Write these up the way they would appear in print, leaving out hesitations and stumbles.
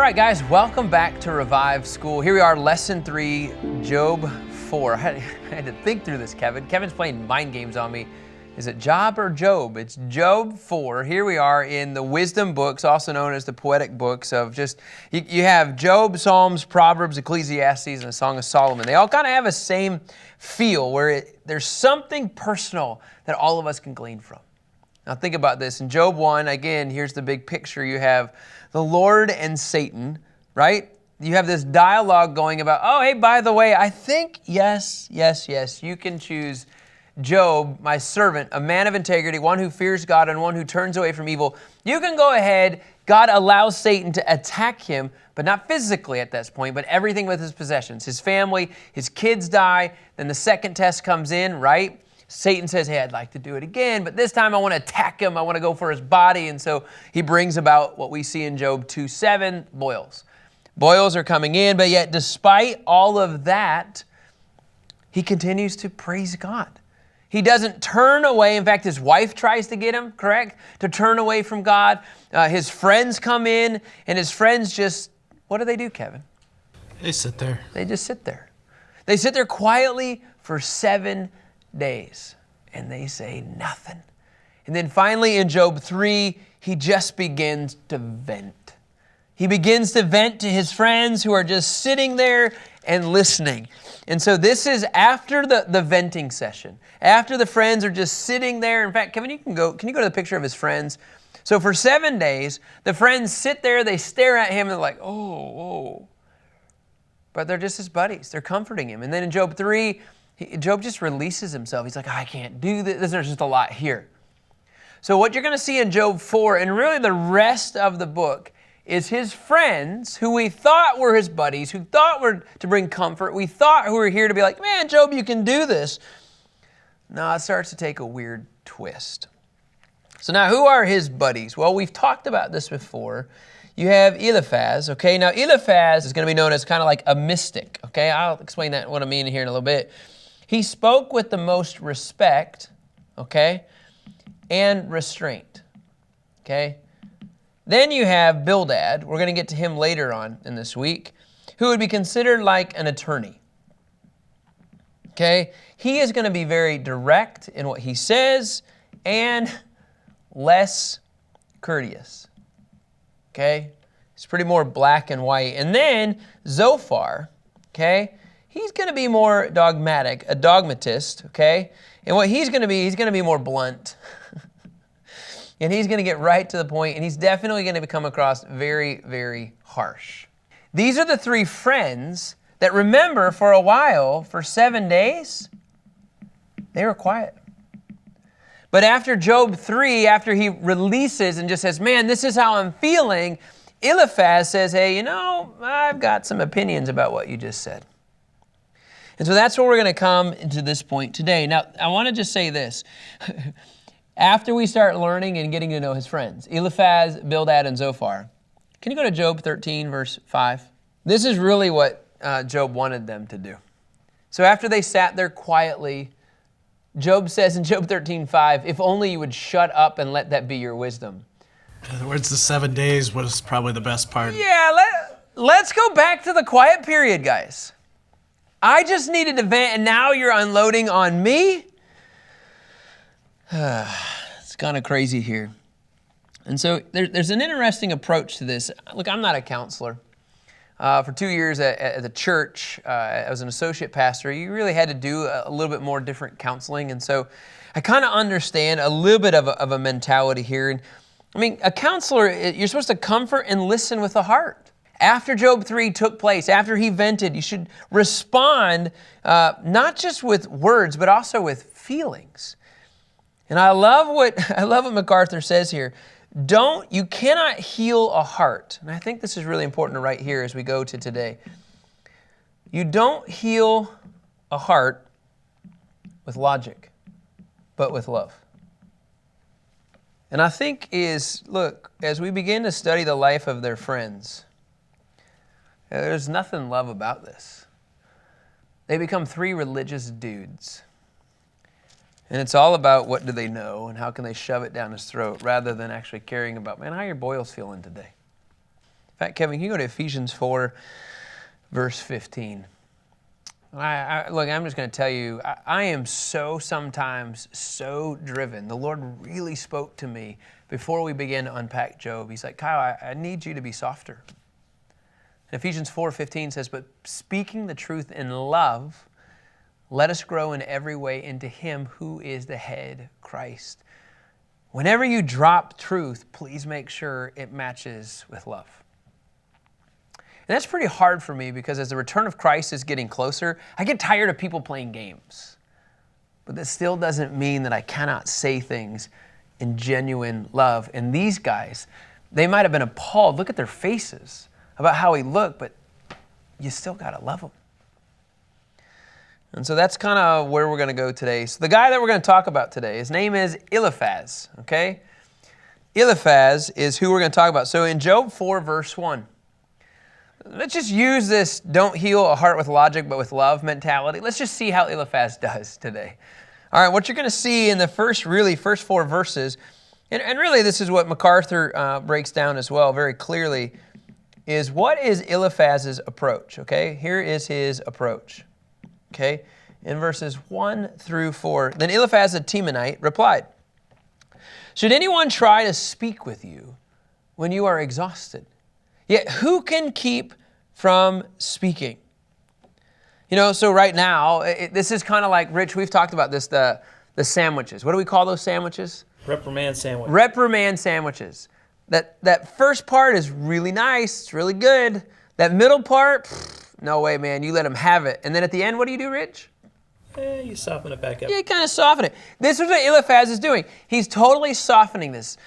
right, guys, welcome back to Revive School. Here we are, Lesson 3, Job 4. I had to think through this, Kevin. Kevin's playing mind games on me. Is it Job or Job? It's Job 4. Here we are in the wisdom books, also known as the poetic books of just, you have Job, Psalms, Proverbs, Ecclesiastes, and the Song of Solomon. They all kind of have a same feel where there's something personal that all of us can glean from. Now think about this. In Job 1, again, here's the big picture. You have the Lord and Satan, right? You have this dialogue going about, oh, hey, by the way, I think, yes, you can choose Job, my servant, a man of integrity, one who fears God and one who turns away from evil. You can go ahead. God allows Satan to attack him, but not physically at this point, but everything with his possessions. His family, his kids die. Then the second test comes in, right? Satan says, hey, I'd like to do it again, but this time I want to attack him. I want to go for his body. And so he brings about what we see in Job 2:7, boils. Boils are coming in, but yet despite all of that, he continues to praise God. He doesn't turn away. In fact, his wife tries to get him, correct? To turn away from God. His friends come in, and his friends just, what do, Kevin? They sit there. They just sit there. They sit there quietly for 7 days, and they say nothing. And then finally in Job 3, he just begins to vent. He begins to vent to his friends who are just sitting there and listening. And so this is after the venting session. After the friends are just sitting there. In fact, Kevin, can you go to the picture of his friends? So for 7 days, the friends sit there, they stare at him, and they're like, oh. But they're just his buddies. They're comforting him. And then in Job 3, Job just releases himself. He's like, I can't do this. There's just a lot here. So what you're going to see in Job 4, and really the rest of the book, is his friends, who we thought were his buddies, who thought were to bring comfort, we thought who were here to be like, man, Job, you can do this. No, it starts to take a weird twist. So now, who are his buddies? Well, we've talked about this before. You have Eliphaz, okay? Now, Eliphaz is going to be known as kind of like a mystic, okay? I'll explain that, what I mean here in a little bit. He spoke with the most respect, okay, and restraint, okay? Then you have Bildad. We're going to get to him later on in this week, who would be considered like an attorney. Okay? He is going to be very direct in what he says and less courteous. Okay? It's pretty more black and white. And then Zophar, okay? He's going to be more dogmatic, a dogmatist, okay? And what he's going to be more blunt. And he's going to get right to the point, and he's definitely going to come across very, very harsh. These are the three friends that, remember, for a while, for 7 days, they were quiet. But after Job 3, after he releases and just says, man, this is how I'm feeling, Eliphaz says, hey, I've got some opinions about what you just said. And so that's where we're going to come into this point today. Now, I want to just say this. After we start learning and getting to know his friends, Eliphaz, Bildad, and Zophar, can you go to Job 13, verse 5? This is really what Job wanted them to do. So after they sat there quietly, Job says in Job 13:5, if only you would shut up and let that be your wisdom. In other words, the 7 days was probably the best part. Yeah, let's go back to the quiet period, guys. I just needed to vent, and now you're unloading on me? It's kind of crazy here. And so there's an interesting approach to this. Look, I'm not a counselor. For 2 years at the church, as an associate pastor, you really had to do a little bit more different counseling. And so I kind of understand a little bit of a mentality here. And I mean, a counselor, you're supposed to comfort and listen with the heart. After Job 3 took place, after he vented, you should respond not just with words, but also with feelings. And I love what MacArthur says here. You cannot heal a heart. And I think this is really important to write here as we go to today. You don't heal a heart with logic, but with love. And I think look, as we begin to study the life of their friends, there's nothing love about this. They become three religious dudes. And it's all about what do they know and how can they shove it down his throat rather than actually caring about, man, how are your boils feeling today? fact, Kevin, can you go to Ephesians 4, verse 15? Look, I'm just going to tell you, I am sometimes so driven. The Lord really spoke to me before we began to unpack Job. He's like, Kyle, I need you to be softer. And Ephesians 4:15 says, but speaking the truth in love, let us grow in every way into Him who is the head, Christ. Whenever you drop truth, please make sure it matches with love. And that's pretty hard for me because as the return of Christ is getting closer, I get tired of people playing games. But that still doesn't mean that I cannot say things in genuine love. And these guys, they might have been appalled. Look at their faces about how he looked, but you still got to love him. And so that's kind of where we're going to go today. So the guy that we're going to talk about today, his name is Eliphaz, okay? Eliphaz is who we're going to talk about. So in Job 4, verse 1, let's just use this don't heal a heart with logic but with love mentality. Let's just see how Eliphaz does today. All right, what you're going to see in the first 4 verses, and really this is what MacArthur breaks down as well very clearly, is what is Eliphaz's approach, okay? Here is his approach, okay? In verses 1 through 4, then Eliphaz the Temanite replied, should anyone try to speak with you when you are exhausted? Yet who can keep from speaking? You know, so right now, this is kind of like, Rich, we've talked about this, the sandwiches. What do we call those sandwiches? Reprimand sandwich. Reprimand sandwiches. That first part is really nice, it's really good. That middle part, no way, man, you let them have it. And then at the end, what do you do, Rich? You soften it back up. Yeah, you kind of soften it. This is what Eliphaz is doing. He's totally softening this.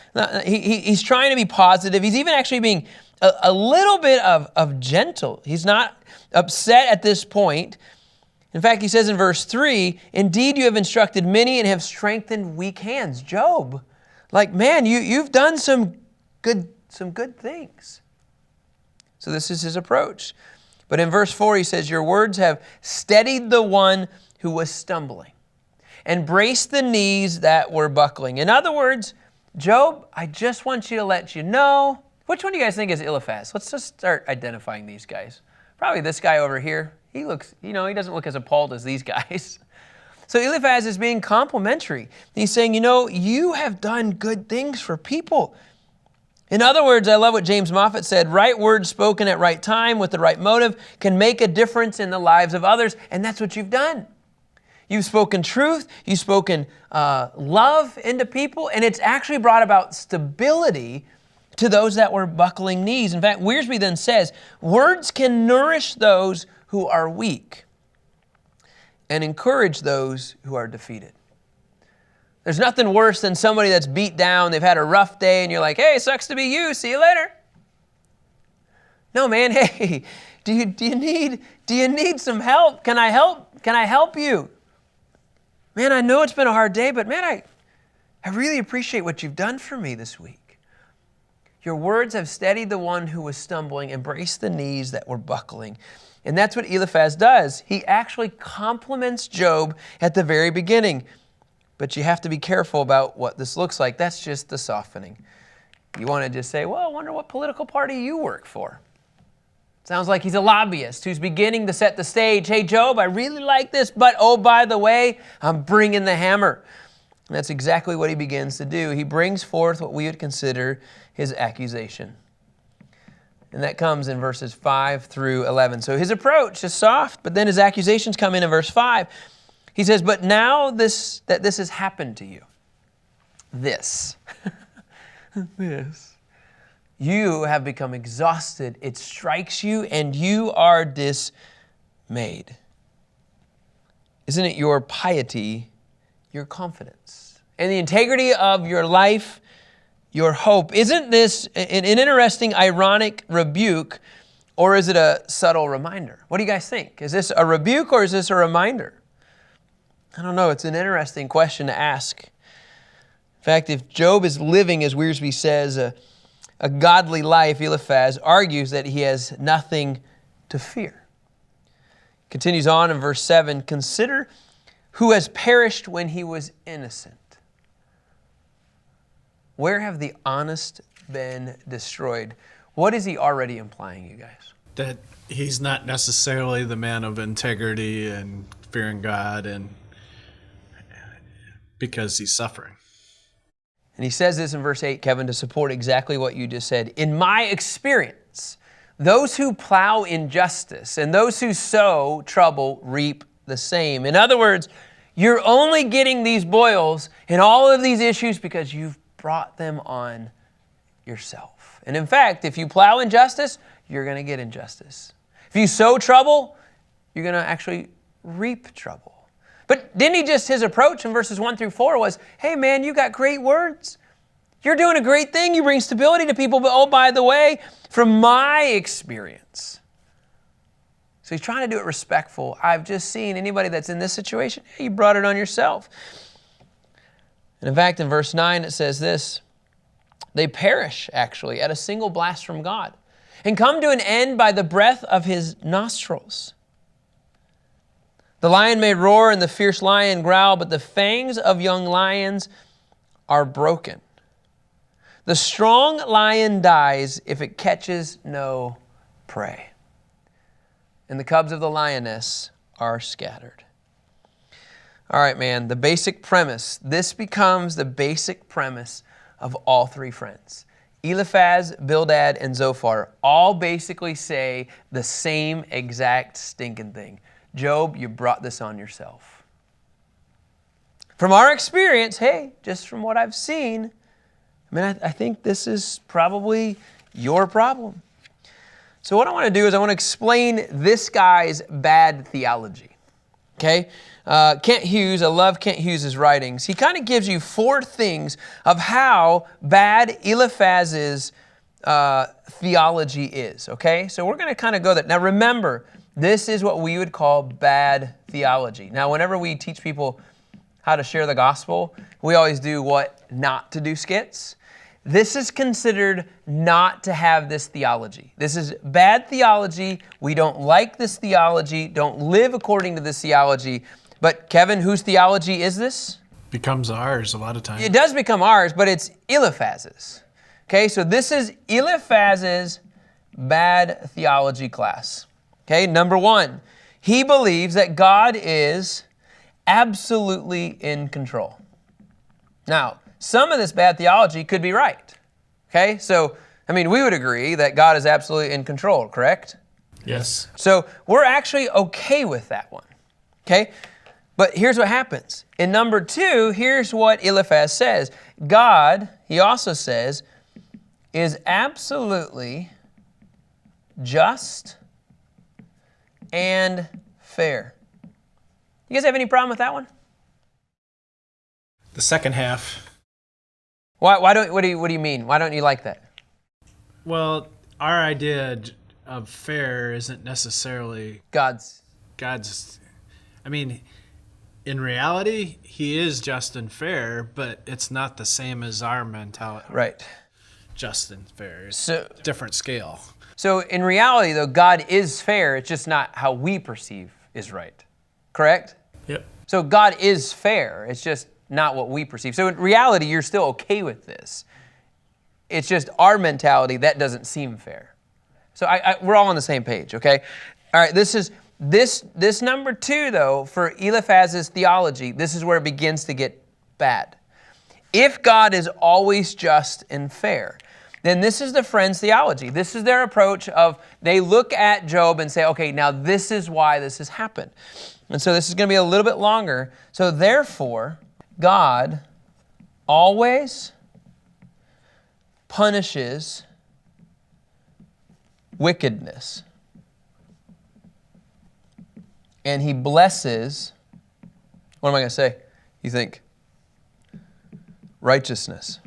He's trying to be positive. He's even actually being a little bit of gentle. He's not upset at this point. In fact, he says in verse 3, indeed you have instructed many and have strengthened weak hands. Job, like, man, you've done some good things. So this is his approach. But in verse 4, he says, your words have steadied the one who was stumbling and braced the knees that were buckling. In other words, Job, I just want you to let you know. Which one do you guys think is Eliphaz? Let's just start identifying these guys. Probably this guy over here. He looks, he doesn't look as appalled as these guys. So Eliphaz is being complimentary. He's saying, you have done good things for people. In other words, I love what James Moffat said, right words spoken at right time with the right motive can make a difference in the lives of others, and that's what you've done. You've spoken truth, you've spoken love into people, and it's actually brought about stability to those that were buckling knees. In fact, Wiersbe then says, words can nourish those who are weak and encourage those who are defeated. There's nothing worse than somebody that's beat down, they've had a rough day, and you're like, hey, sucks to be you, see you later. No, man, hey, do you need some help? Can I help you? Man, I know it's been a hard day, but man, I really appreciate what you've done for me this week. Your words have steadied the one who was stumbling and braced the knees that were buckling. And that's what Eliphaz does. He actually compliments Job at the very beginning. But you have to be careful about what this looks like. That's just the softening. You want to just say, well, I wonder what political party you work for. Sounds like he's a lobbyist who's beginning to set the stage. Hey, Job, I really like this, but oh, by the way, I'm bringing the hammer. And that's exactly what he begins to do. He brings forth what we would consider his accusation. And that comes in verses 5 through 11. So his approach is soft, but then his accusations come in verse 5. He says, but now this has happened to you. This. You have become exhausted. It strikes you and you are dismayed. Isn't it your piety, your confidence, and the integrity of your life, your hope? Isn't this an interesting, ironic rebuke, or is it a subtle reminder? What do you guys think? Is this a rebuke or is this a reminder? I don't know. It's an interesting question to ask. In fact, if Job is living, as Wiersbe says, a godly life, Eliphaz argues that he has nothing to fear. Continues on in verse 7, consider who has perished when he was innocent. Where have the honest been destroyed? What is he already implying, you guys? That he's not necessarily the man of integrity and fearing God, and because he's suffering. And he says this in verse 8, Kevin, to support exactly what you just said. In my experience, those who plow injustice and those who sow trouble reap the same. In other words, you're only getting these boils and all of these issues because you've brought them on yourself. And in fact, if you plow injustice, you're going to get injustice. If you sow trouble, you're going to actually reap trouble. But didn't he just, his approach in verses 1 through 4 was, hey man, you got great words. You're doing a great thing. You bring stability to people. But oh, by the way, from my experience. So he's trying to do it respectful. I've just seen anybody that's in this situation, you brought it on yourself. And in fact, in verse 9, it says this, they perish actually at a single blast from God and come to an end by the breath of his nostrils. The lion may roar and the fierce lion growl, but the fangs of young lions are broken. The strong lion dies if it catches no prey. And the cubs of the lioness are scattered. All right, man, the basic premise. This becomes the basic premise of all three friends. Eliphaz, Bildad, and Zophar all basically say the same exact stinking thing. Job, you brought this on yourself. From our experience, hey, just from what I've seen, I think this is probably your problem. So what I want to do is I want to explain this guy's bad theology. Okay? Kent Hughes, I love Kent Hughes' writings. He kind of gives you 4 things of how bad Eliphaz's theology is. Okay? So we're going to kind of go there. Now remember, this is what we would call bad theology. Now, whenever we teach people how to share the gospel, we always do what not to do skits. This is considered not to have this theology. This is bad theology. We don't like this theology. Don't live according to this theology. But Kevin, whose theology is this? Becomes ours a lot of times. It does become ours, but it's Eliphaz's. Okay, so this is Eliphaz's bad theology class. Okay, number 1, he believes that God is absolutely in control. Now, some of this bad theology could be right. Okay, so, we would agree that God is absolutely in control, correct? Yes. So, we're actually okay with that one. Okay, but here's what happens. In number 2, here's what Eliphaz says. God, he also says, is absolutely just and fair. You guys have any problem with that one? The second half. Why don't? What do you mean? Why don't you like that? Well, our idea of fair isn't necessarily God's. In reality, he is just and fair, but it's not the same as our mentality. Right. Just and fair. It's So- a different scale. So in reality, though, God is fair. It's just not how we perceive is right. Correct? Yep. So God is fair. It's just not what we perceive. So in reality, you're still okay with this. It's just our mentality that doesn't seem fair. So we're all on the same page, okay? All right, this number 2, though, for Eliphaz's theology, this is where it begins to get bad. If God is always just and fair, then this is the friends' theology. This is their approach of they look at Job and say, okay, now this is why this has happened. And so this is going to be a little bit longer. So therefore, God always punishes wickedness. And he blesses, what am I going to say? You think? Righteousness.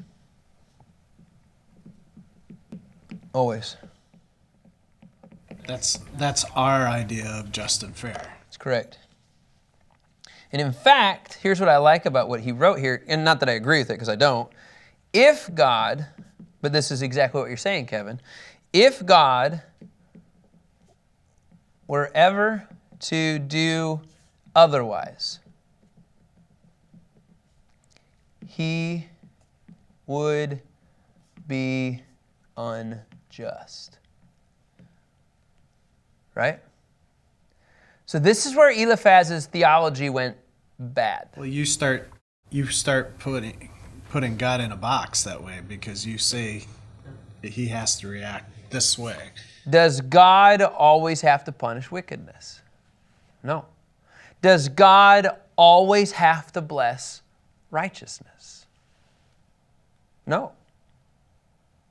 Always. That's our idea of just and fair. That's correct. And in fact, here's what I like about what he wrote here, and not that I agree with it because I don't. If God, but this is exactly what you're saying, Kevin, if God were ever to do otherwise, he would be unjust. just. Right? So this is where Eliphaz's theology went bad. Well, you start putting God in a box that way because you say he has to react this way. Does God always have to punish wickedness? No. Does God always have to bless righteousness? No.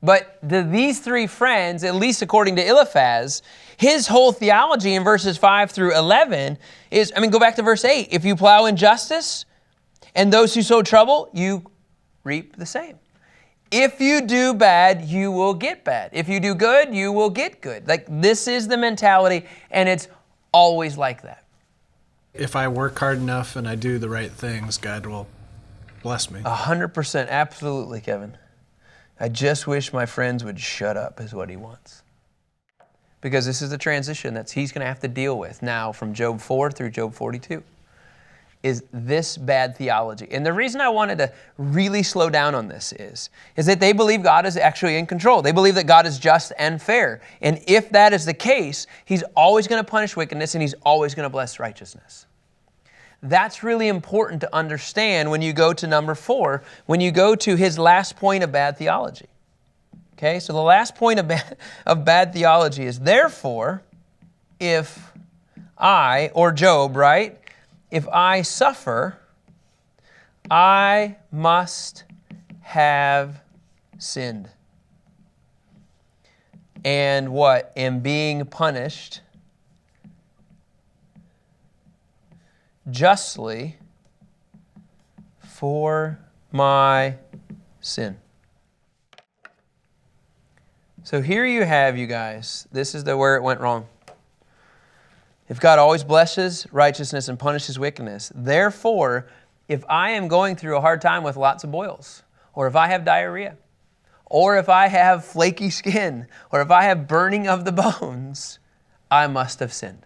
But these three friends, at least according to Eliphaz, his whole theology in verses 5 through 11 is, go back to verse 8. If you plow injustice and those who sow trouble, you reap the same. If you do bad, you will get bad. If you do good, you will get good. Like, this is the mentality, and it's always like that. If I work hard enough and I do the right things, God will bless me. 100%, absolutely, Kevin. I just wish my friends would shut up, is what he wants. Because this is the transition that he's going to have to deal with now from Job 4 through Job 42. Is this bad theology. And the reason I wanted to really slow down on this is that they believe God is actually in control. They believe that God is just and fair. And if that is the case, he's always going to punish wickedness and he's always going to bless righteousness. That's really important to understand when you go to number 4, when you go to his last point of bad theology. Okay, so the last point of bad theology is, therefore, if I, or Job, right? If I suffer, I must have sinned. And what? Am being punished justly for my sin. So here you have, you guys, this is where it went wrong. If God always blesses righteousness and punishes wickedness, therefore, if I am going through a hard time with lots of boils, or if I have diarrhea, or if I have flaky skin, or if I have burning of the bones, I must have sinned.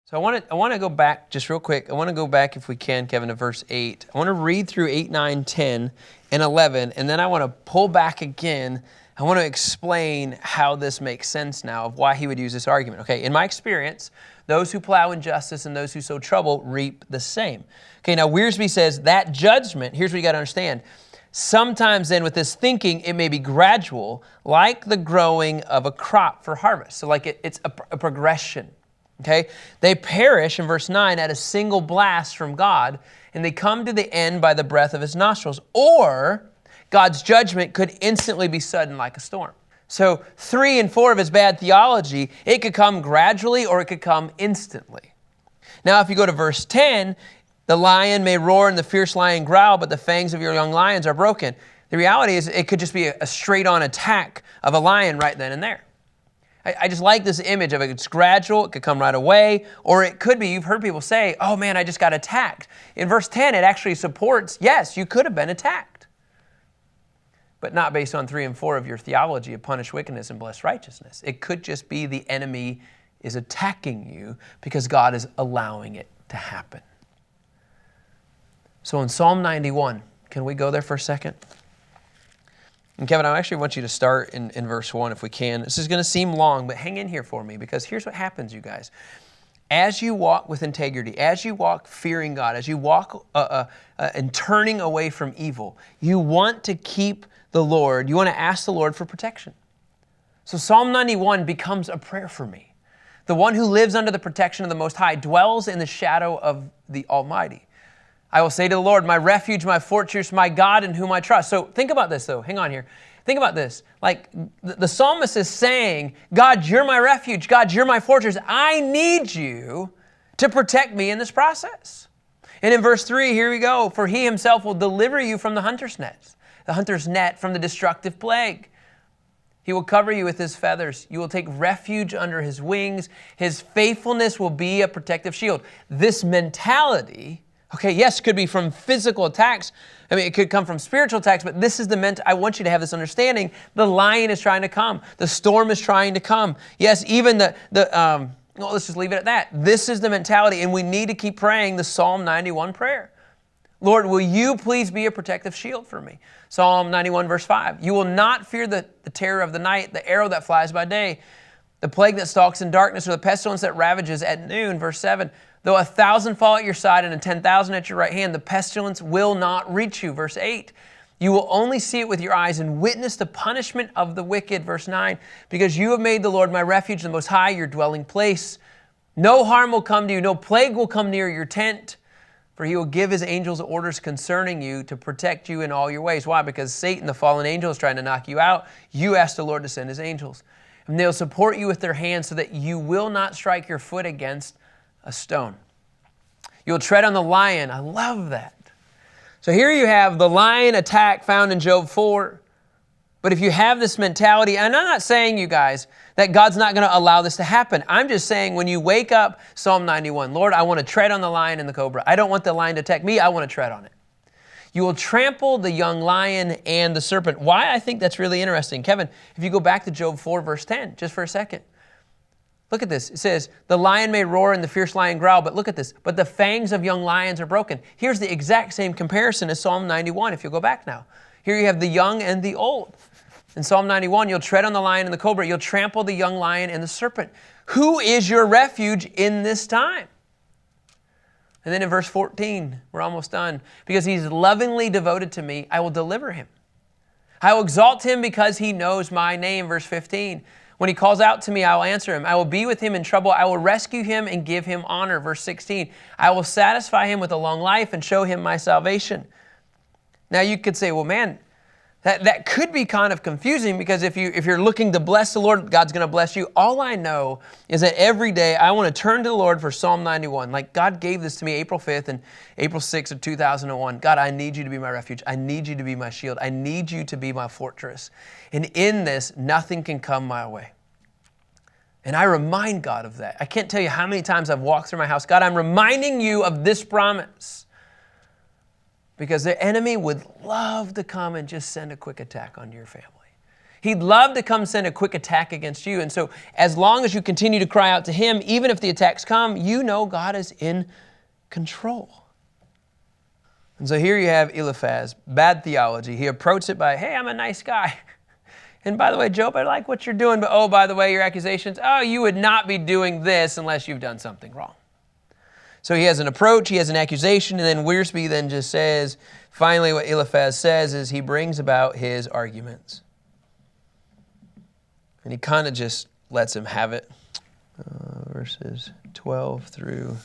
So I want to go back just real quick. I want to go back, if we can, Kevin, to verse 8. I want to read through 8, 9, 10, and 11, and then I want to pull back again. I want to explain how this makes sense now of why he would use this argument. Okay, in my experience, those who plow injustice and those who sow trouble reap the same. Okay, now Wiersbe says that judgment, here's what you got to understand. Sometimes then with this thinking, it may be gradual, like the growing of a crop for harvest. So like it's a progression. Okay, they perish in verse 9 at a single blast from God, and they come to the end by the breath of his nostrils. Or God's judgment could instantly be sudden like a storm. So 3 and 4 of his bad theology, it could come gradually or it could come instantly. Now if you go to verse 10, the lion may roar and the fierce lion growl, but the fangs of your young lions are broken. The reality is it could just be a straight-on attack of a lion right then and there. I just like this image of it. It's gradual, it could come right away, or it could be, you've heard people say, oh man, I just got attacked. In verse 10, it actually supports, yes, you could have been attacked. But not based on 3 and 4 of your theology of punish wickedness and bless righteousness. It could just be the enemy is attacking you because God is allowing it to happen. So in Psalm 91, can we go there for a second? And Kevin, I actually want you to start in verse 1 if we can. This is going to seem long, but hang in here for me because here's what happens, you guys. As you walk with integrity, as you walk fearing God, as you walk and turning away from evil, you want to keep the Lord, you want to ask the Lord for protection. So Psalm 91 becomes a prayer for me. The one who lives under the protection of the Most High dwells in the shadow of the Almighty. I will say to the Lord, my refuge, my fortress, my God in whom I trust. So think about this though. Hang on here. Think about this. Like the psalmist is saying, God, you're my refuge. God, you're my fortress. I need you to protect me in this process. And in verse 3, here we go. For he himself will deliver you from the hunter's net from the destructive plague. He will cover you with his feathers. You will take refuge under his wings. His faithfulness will be a protective shield. This mentality, okay, yes, it could be from physical attacks. I mean, it could come from spiritual attacks, but this is I want you to have this understanding. The lion is trying to come. The storm is trying to come. Yes, even well, let's just leave it at that. This is the mentality, and we need to keep praying the Psalm 91 prayer. Lord, will you please be a protective shield for me? Psalm 91, verse 5. You will not fear the terror of the night, the arrow that flies by day, the plague that stalks in darkness, or the pestilence that ravages at noon. Verse 7. Though 1,000 fall at your side and 10,000 at your right hand, the pestilence will not reach you. Verse 8. You will only see it with your eyes and witness the punishment of the wicked. Verse 9. Because you have made the Lord my refuge, the Most High, your dwelling place. No harm will come to you, no plague will come near your tent. For he will give his angels orders concerning you to protect you in all your ways. Why? Because Satan, the fallen angel, is trying to knock you out. You ask the Lord to send his angels. And they'll support you with their hands so that you will not strike your foot against a stone. You'll tread on the lion. I love that. So here you have the lion attack found in Job 4. But if you have this mentality, and I'm not saying, you guys, that God's not going to allow this to happen. I'm just saying when you wake up, Psalm 91, Lord, I want to tread on the lion and the cobra. I don't want the lion to attack me. I want to tread on it. You will trample the young lion and the serpent. Why? I think that's really interesting. Kevin, if you go back to Job 4, verse 10, just for a second. Look at this. It says, the lion may roar and the fierce lion growl, but look at this. But the fangs of young lions are broken. Here's the exact same comparison as Psalm 91, if you go back now. Here you have the young and the old. In Psalm 91, you'll tread on the lion and the cobra. You'll trample the young lion and the serpent. Who is your refuge in this time? And then in verse 14, we're almost done. Because he's lovingly devoted to me, I will deliver him. I will exalt him because he knows my name. Verse 15. When he calls out to me, I will answer him. I will be with him in trouble. I will rescue him and give him honor. Verse 16. I will satisfy him with a long life and show him my salvation. Now you could say, well, man, that could be kind of confusing because if you're looking to bless the Lord, God's going to bless you. All I know is that every day I want to turn to the Lord for Psalm 91. Like God gave this to me April 5th and April 6th of 2001. God, I need you to be my refuge. I need you to be my shield. I need you to be my fortress. And in this, nothing can come my way. And I remind God of that. I can't tell you how many times I've walked through my house. God, I'm reminding you of this promise. Because the enemy would love to come and just send a quick attack on your family. He'd love to come send a quick attack against you. And so as long as you continue to cry out to him, even if the attacks come, you know God is in control. And so here you have Eliphaz, bad theology. He approached it by, hey, I'm a nice guy. And by the way, Job, I like what you're doing, but oh, by the way, your accusations, oh, you would not be doing this unless you've done something wrong. So he has an approach, he has an accusation, and then Wiersbe then just says, finally what Eliphaz says is he brings about his arguments. And he kind of just lets him have it. Verses 12 through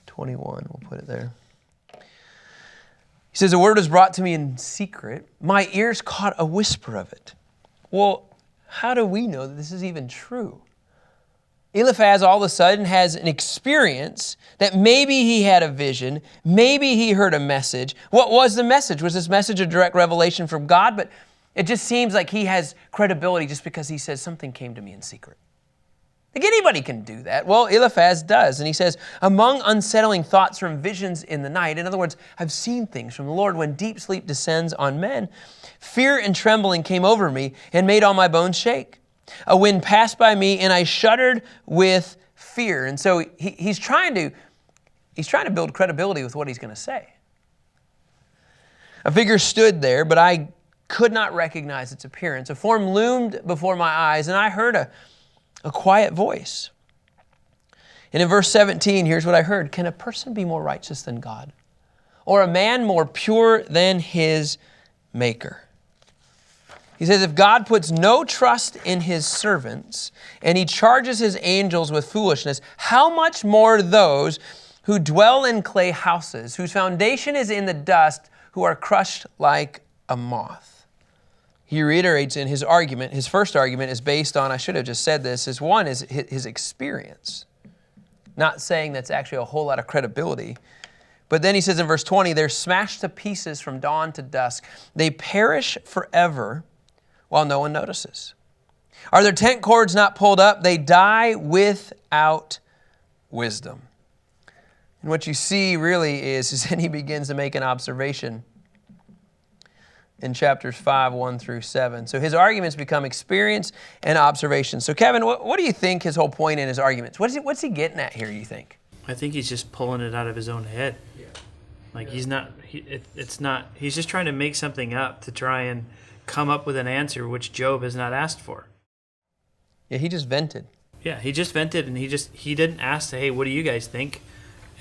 21, we'll put it there. He says, a word was brought to me in secret. My ears caught a whisper of it. Well, how do we know that this is even true? Eliphaz all of a sudden has an experience that maybe he had a vision, maybe he heard a message. What was the message? Was this message a direct revelation from God? But it just seems like he has credibility just because he says something came to me in secret. Like anybody can do that. Well, Eliphaz does. And he says, among unsettling thoughts from visions in the night, in other words, I've seen things from the Lord when deep sleep descends on men. Fear and trembling came over me and made all my bones shake. A wind passed by me and I shuddered with fear. And so he's trying to build credibility with what he's going to say. A figure stood there, but I could not recognize its appearance. A form loomed before my eyes and I heard a quiet voice. And in verse 17, here's what I heard. Can a person be more righteous than God? Or a man more pure than his maker? He says, if God puts no trust in his servants and he charges his angels with foolishness, how much more those who dwell in clay houses, whose foundation is in the dust, who are crushed like a moth? He reiterates in his argument, his first argument is based on, I should have just said this, is one is his experience. Not saying that's actually a whole lot of credibility. But then he says in verse 20, they're smashed to pieces from dawn to dusk. They perish forever while no one notices. Are their tent cords not pulled up? They die without wisdom. And what you see really is then he begins to make an observation in chapters 5, 1 through 7. So his arguments become experience and observation. So Kevin, what do you think his whole point in his arguments? What's he getting at here, you think? I think he's just pulling it out of his own head. Like he's not. It's not. He's just trying to make something up to try and come up with an answer which Job has not asked for. Yeah, he just vented. Yeah, he just vented, and he didn't ask, hey, what do you guys think?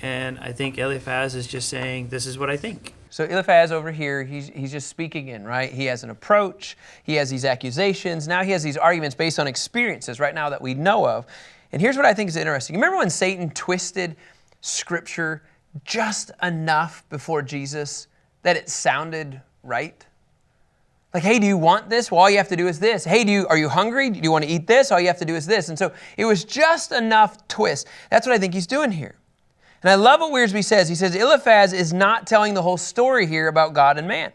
And I think Eliphaz is just saying, this is what I think. So Eliphaz over here, he's just speaking in, right? He has an approach. He has these accusations. Now he has these arguments based on experiences right now that we know of. And here's what I think is interesting. You remember when Satan twisted Scripture just enough before Jesus that it sounded right? Like, hey, do you want this? Well, all you have to do is this. Hey, are you hungry? Do you want to eat this? All you have to do is this. And so it was just enough twist. That's what I think he's doing here. And I love what Wiersbe says. He says, Eliphaz is not telling the whole story here about God and man.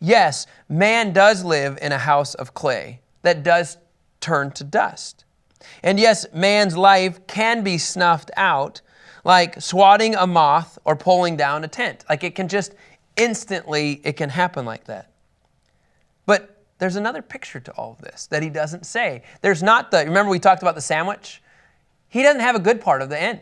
Yes, man does live in a house of clay that does turn to dust. And yes, man's life can be snuffed out like swatting a moth or pulling down a tent. Like it can just instantly, it can happen like that. But there's another picture to all of this that he doesn't say. There's not remember we talked about the sandwich? He doesn't have a good part of the end.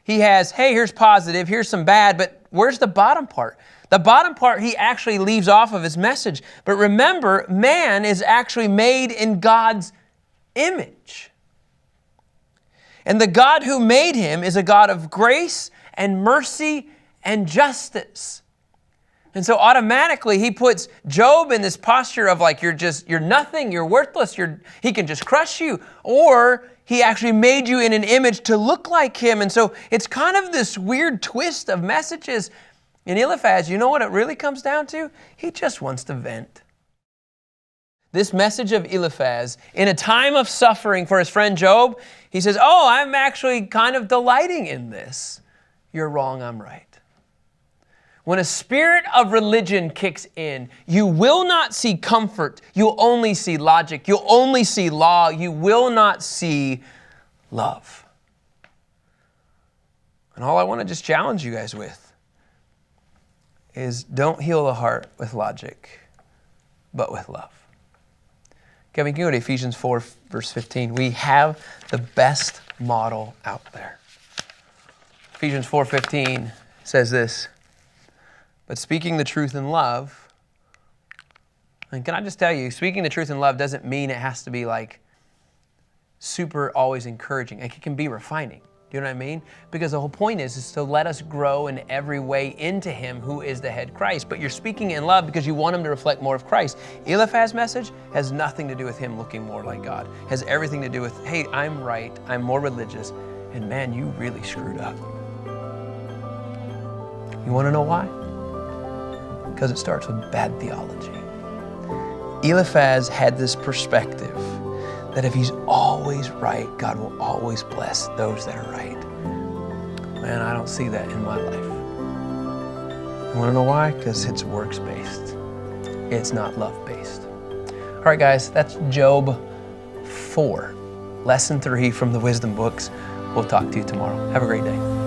He has, hey, here's positive, here's some bad, but where's the bottom part? The bottom part he actually leaves off of his message. But remember, man is actually made in God's image. And the God who made him is a God of grace and mercy and justice. And so automatically he puts Job in this posture of like, you're nothing, you're worthless, he can just crush you. Or he actually made you in an image to look like him. And so it's kind of this weird twist of messages. In Eliphaz, you know what it really comes down to? He just wants to vent. This message of Eliphaz, in a time of suffering for his friend Job, he says, oh, I'm actually kind of delighting in this. You're wrong, I'm right. When a spirit of religion kicks in, you will not see comfort. You'll only see logic. You'll only see law. You will not see love. And all I want to just challenge you guys with is don't heal the heart with logic, but with love. Kevin, can you go to Ephesians 4, verse 15? We have the best model out there. Ephesians 4:15 says this, but speaking the truth in love, and can I just tell you, speaking the truth in love doesn't mean it has to be like super always encouraging. Like it can be refining. Do you know what I mean? Because the whole point is to let us grow in every way into Him who is the head, Christ. But you're speaking in love because you want Him to reflect more of Christ. Eliphaz's message has nothing to do with him looking more like God. It has everything to do with, hey, I'm right, I'm more religious, and man, you really screwed up. You want to know why? Because it starts with bad theology. Eliphaz had this perspective that if he's always right, God will always bless those that are right. Man, I don't see that in my life. You want to know why? Because it's works-based. It's not love-based. All right, guys, that's Job 4, lesson 3 from the Wisdom books. We'll talk to you tomorrow. Have a great day.